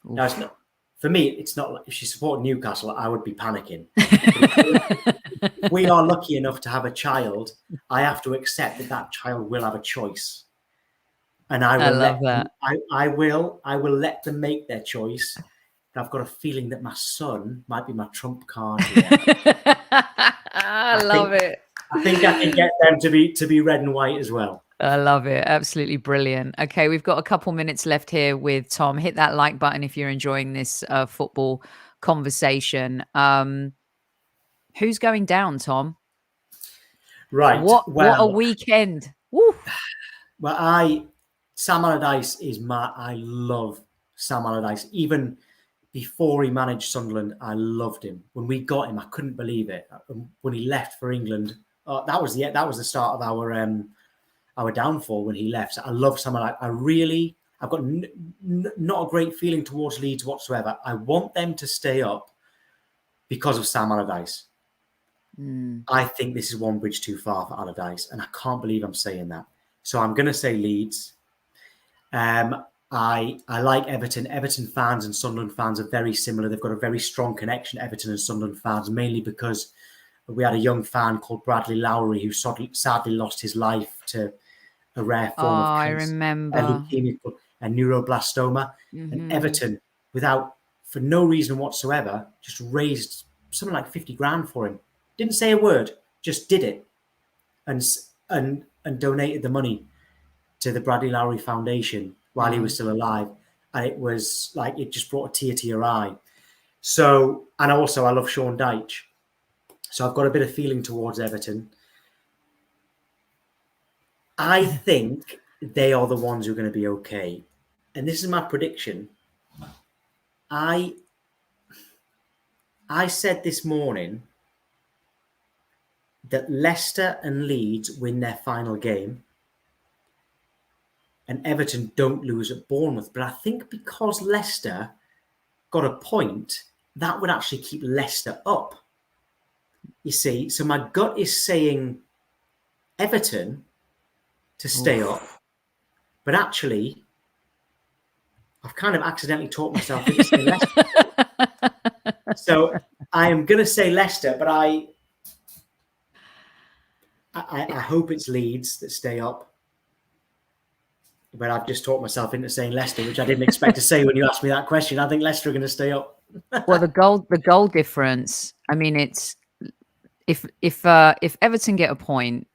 Oof. Now, it's not for me. It's not like if she supported Newcastle, I would be panicking. If we are lucky enough to have a child, I have to accept that child will have a choice, and I will let them make their choice. I've got a feeling that my son might be my trump card here. I love it. I think I can get them to be red and white as well. I love it. Absolutely brilliant. Okay, we've got a couple minutes left here with Tom. Hit that like button if you're enjoying this football conversation. Who's going down, Tom? Right. What a weekend. Woo. Well, Sam Allardyce I love Sam Allardyce. Even before he managed Sunderland, I loved him. When we got him, I couldn't believe it. When he left for England, that was the start of our downfall when he left. So I love Sam Allardyce. I've got not a great feeling towards Leeds whatsoever. I want them to stay up because of Sam Allardyce. I think this is one bridge too far for Allardyce, and I can't believe I'm saying that. So I'm going to say Leeds. I like Everton. Everton fans and Sunderland fans are very similar. They've got a very strong connection, Everton and Sunderland fans, mainly because we had a young fan called Bradley Lowry who sadly lost his life to a rare form of cancer. I remember. Leukemia and neuroblastoma. And Everton, for no reason whatsoever, just raised something like 50 grand for him. Didn't say a word, just did it, and donated the money to the Bradley Lowry Foundation while he was still alive. And it was like, it just brought a tear to your eye. So, and also I love Sean Dyche. So I've got a bit of feeling towards Everton. I think they are the ones who are going to be okay. And this is my prediction. I said this morning that Leicester and Leeds win their final game and Everton don't lose at Bournemouth. But I think because Leicester got a point, that would actually keep Leicester up. You see, so my gut is saying Everton to stay up, but actually I've kind of accidentally talked myself into saying Leicester. So I am going to say Leicester, but I hope it's Leeds that stay up. But I've just talked myself into saying Leicester, which I didn't expect to say when you asked me that question. I think Leicester are going to stay up. Well, the goal difference. I mean, it's if Everton get a point,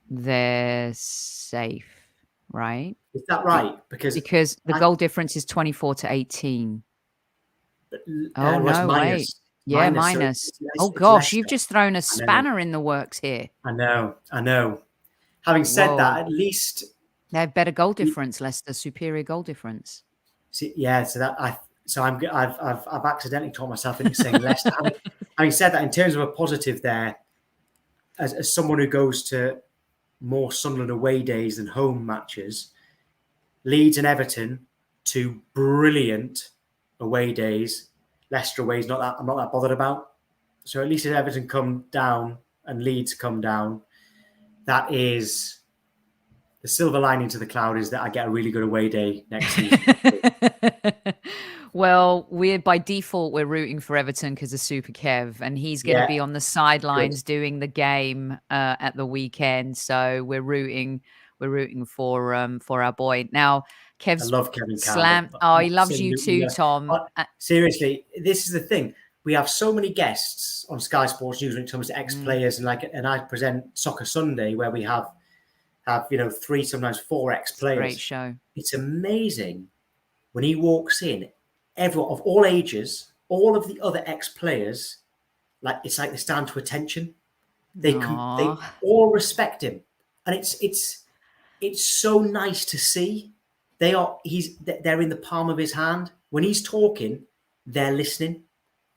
they're safe, right? Is that right? Because the goal difference is 24-18. Oh no, wait. Yeah, minus. So it's gosh, Leicester. You've just thrown a spanner in the works here. I know. Having said that, at least they have better goal difference, Leicester, superior goal difference. Yeah, I've accidentally talked myself into saying Leicester. Having said that, in terms of a positive there, as someone who goes to more Sunderland away days than home matches, Leeds and Everton, 2 brilliant away days. Leicester away is I'm not that bothered about. So at least if Everton come down and Leeds come down, that is the silver lining to the cloud, is that I get a really good away day next season. Well, by default, we're rooting for Everton because of Super Kev, and he's going to be on the sidelines doing the game at the weekend. So we're rooting for our boy. Now, Kev's I love Kevin slam. Oh, he loves you too, Tom. Seriously, this is the thing. We have so many guests on Sky Sports News when it comes to ex-players, and I present Soccer Sunday, where we have 3, sometimes 4 ex-players. Great show. It's amazing when he walks in. Everyone of all ages, all of the other ex-players, it's like they stand to attention. They all respect him, and it's so nice to see. They're in the palm of his hand. When he's talking, they're listening,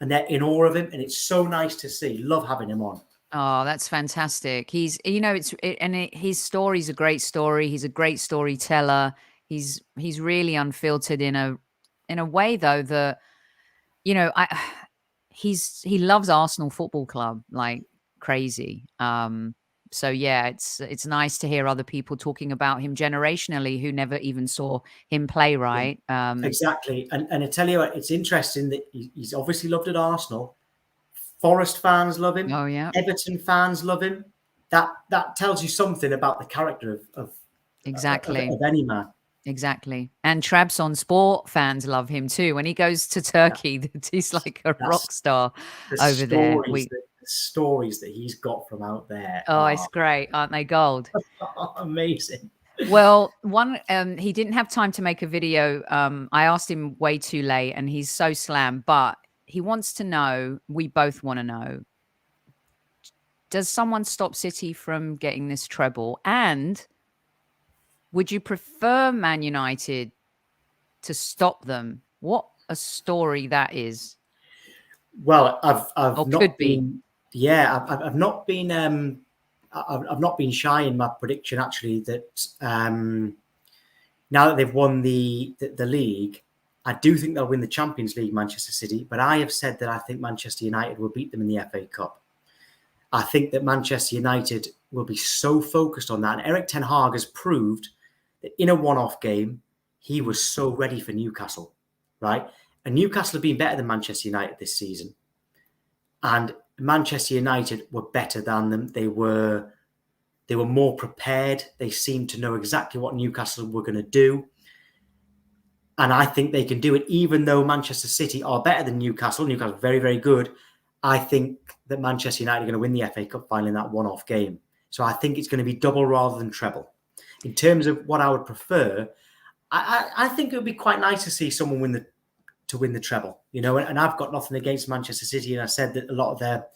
and they're in awe of him, and it's so nice to see. Love having him on. Oh, that's fantastic. His story's a great story. He's a great storyteller. He's really unfiltered in a way, though, that, he loves Arsenal Football Club like crazy. So yeah, it's nice to hear other people talking about him generationally who never even saw him play, right? Exactly. And I tell you what, it's interesting that he's obviously loved at Arsenal. Forest fans love him. Oh yeah. Everton fans love him. That tells you something about the character of any man. Exactly. And Trabzon Sport fans love him too. When he goes to Turkey, he's like a rock star over there. The stories that he's got from out there. Oh, it's great. Aren't they gold? Amazing. Well, he didn't have time to make a video. I asked him way too late, and he's so slammed, but he wants to know, we both want to know, does someone stop City from getting this treble? And would you prefer Man United to stop them? What a story that is. Well, I've not been shy in my prediction, actually, that now that they've won the league, I do think they'll win the Champions League, Manchester City, but I have said that I think Manchester United will beat them in the FA Cup. I think that Manchester United will be so focused on that. And Erik ten Hag has proved that in a one-off game, he was so ready for Newcastle, right? And Newcastle have been better than Manchester United this season. And Manchester United were better than them. They were more prepared. They seemed to know exactly what Newcastle were going to do. And I think they can do it, even though Manchester City are better than Newcastle. Newcastle are very, very good. I think that Manchester United are going to win the FA Cup final in that one-off game. So I think it's going to be double rather than treble. In terms of what I would prefer, I think it would be quite nice to see someone win the treble. And I've got nothing against Manchester City. And I said that a lot of their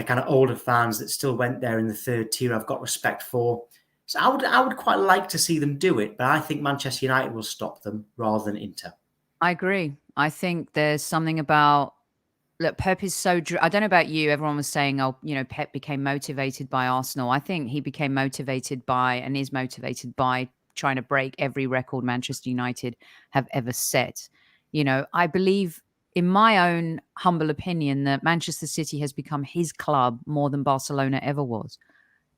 kind of older fans that still went there in the third tier, I've got respect for. So I would quite like to see them do it, but I think Manchester United will stop them rather than Inter. I agree. I think there's something about, look, Pep is so, I don't know about you, everyone was saying, Pep became motivated by Arsenal. I think he became motivated by, and is motivated by, trying to break every record Manchester United have ever set. I believe, in my own humble opinion, that Manchester City has become his club more than Barcelona ever was.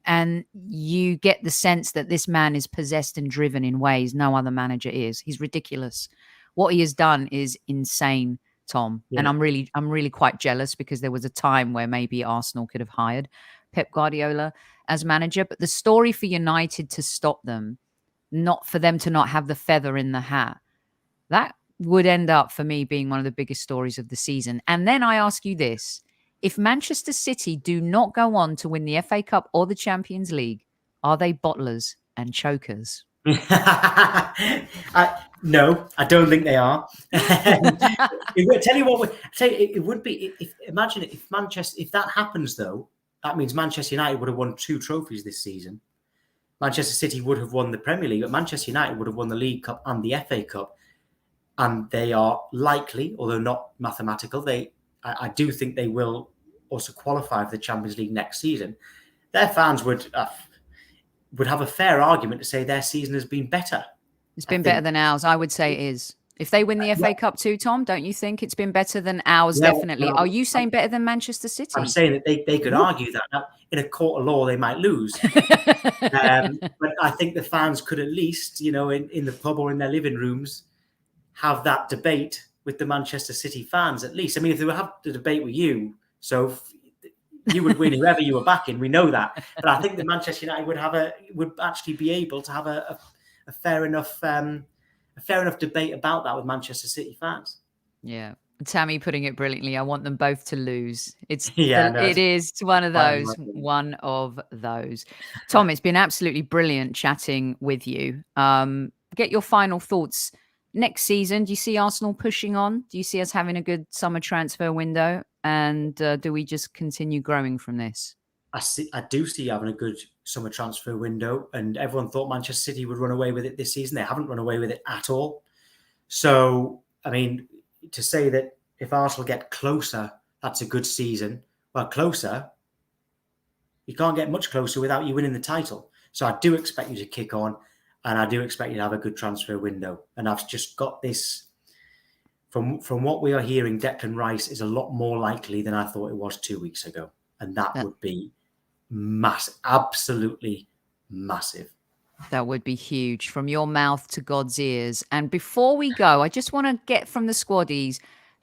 And you get the sense that this man is possessed and driven in ways no other manager is. He's ridiculous. What he has done is insane, Tom. Yeah. And I'm really quite jealous, because there was a time where maybe Arsenal could have hired Pep Guardiola as manager. But the story for United to stop them, not for them to not have the feather in the hat, that would end up for me being one of the biggest stories of the season. And then I ask you this. If Manchester City do not go on to win the FA Cup or the Champions League, are they bottlers and chokers? No, I don't think they are. Tell you what, it would be. Imagine if that happens, though, that means Manchester United would have won 2 trophies this season. Manchester City would have won the Premier League, but Manchester United would have won the League Cup and the FA Cup. And they are likely, although not mathematical, I do think they will also qualify for the Champions League next season. Their fans would have a fair argument to say their season has been better. It's been better than ours. I would say it is. If they win the FA Cup too, Tom, don't you think it's been better than ours? Yeah, definitely. Well, are you saying better than Manchester City? I'm saying that they could argue that. Now, in a court of law, they might lose. But I think the fans could at least, in the pub or in their living rooms, have that debate with the Manchester City fans, at least. I mean, if they would have the debate with you, so you would win whoever you were backing. We know that. But I think the Manchester United would actually be able to have a fair enough debate about that with Manchester City fans. Yeah. Tammy putting it brilliantly. I want them both to lose. It's one of those. Tom, it's been absolutely brilliant chatting with you. Get your final thoughts. Next season, do you see Arsenal pushing on? Do you see us having a good summer transfer window? And do we just continue growing from this? I do see having a good summer transfer window, and everyone thought Manchester City would run away with it this season. They haven't run away with it at all. So, I mean, to say that if Arsenal get closer, that's a good season. Well, closer, you can't get much closer without you winning the title. So I do expect you to kick on, and I do expect you to have a good transfer window. And I've just got this, from what we are hearing, Declan Rice is a lot more likely than I thought it was 2 weeks ago. And that would be massive, absolutely massive. That would be huge, from your mouth to God's ears. And before we go, I just want to get from the squaddies,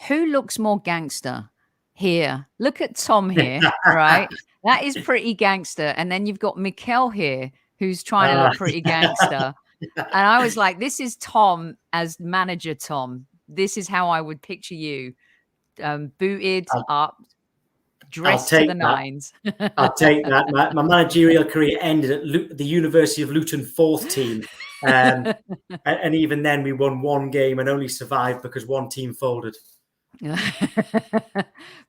who looks more gangster here? Look at Tom here, right? That is pretty gangster. And then you've got Mikel here, who's trying to look pretty gangster. And I was like, this is Tom as manager Tom. This is how I would picture you. Booted up, dressed to the nines. I'll take that. My managerial career ended at the University of Luton 4th team. And even then we won 1 game and only survived because 1 team folded.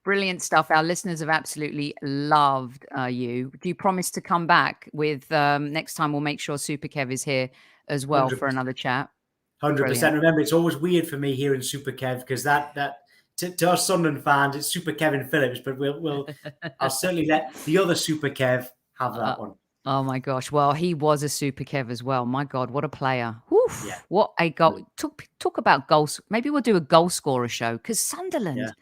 Brilliant stuff. Our listeners have absolutely loved you. Do you promise to come back with next time? We'll make sure Super Kev is here as well 100%. For another chat. 100%. Brilliant. Remember, it's always weird for me hearing Super Kev, because that to us Sunderland fans, it's Super Kevin Phillips, but I'll certainly let the other Super Kev have that one. Oh my gosh. Well, he was a Super Kev as well. My God, what a player. Yeah. What a goal. Talk about goals. Maybe we'll do a goal scorer show, because Sunderland,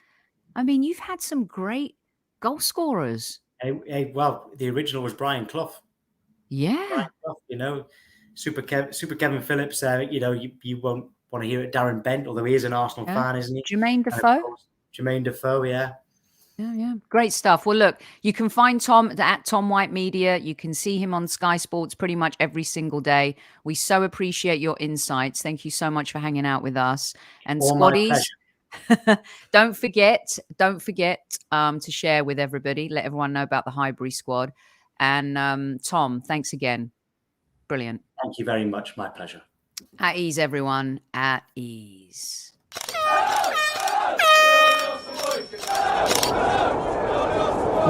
I mean, you've had some great goal scorers. Well, the original was Brian Clough. Yeah. Brian Clough, Super Kevin Phillips, you won't want to hear it. Darren Bent, although he is an Arsenal fan, isn't he? Jermaine Defoe. Jermaine Defoe, yeah. Yeah. Great stuff. Well, look, you can find Tom at Tom White Media. You can see him on Sky Sports pretty much every single day. We so appreciate your insights. Thank you so much for hanging out with us. And squaddies, don't forget to share with everybody. Let everyone know about the Highbury Squad. And Tom, thanks again. Brilliant. Thank you very much. My pleasure. At ease, everyone. At ease.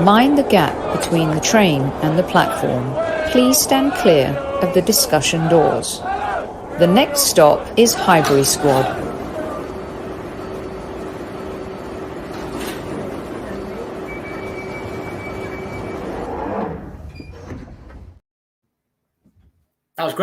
Mind the gap between the train and the platform. Please stand clear of the discussion doors. The next stop is Highbury Squad.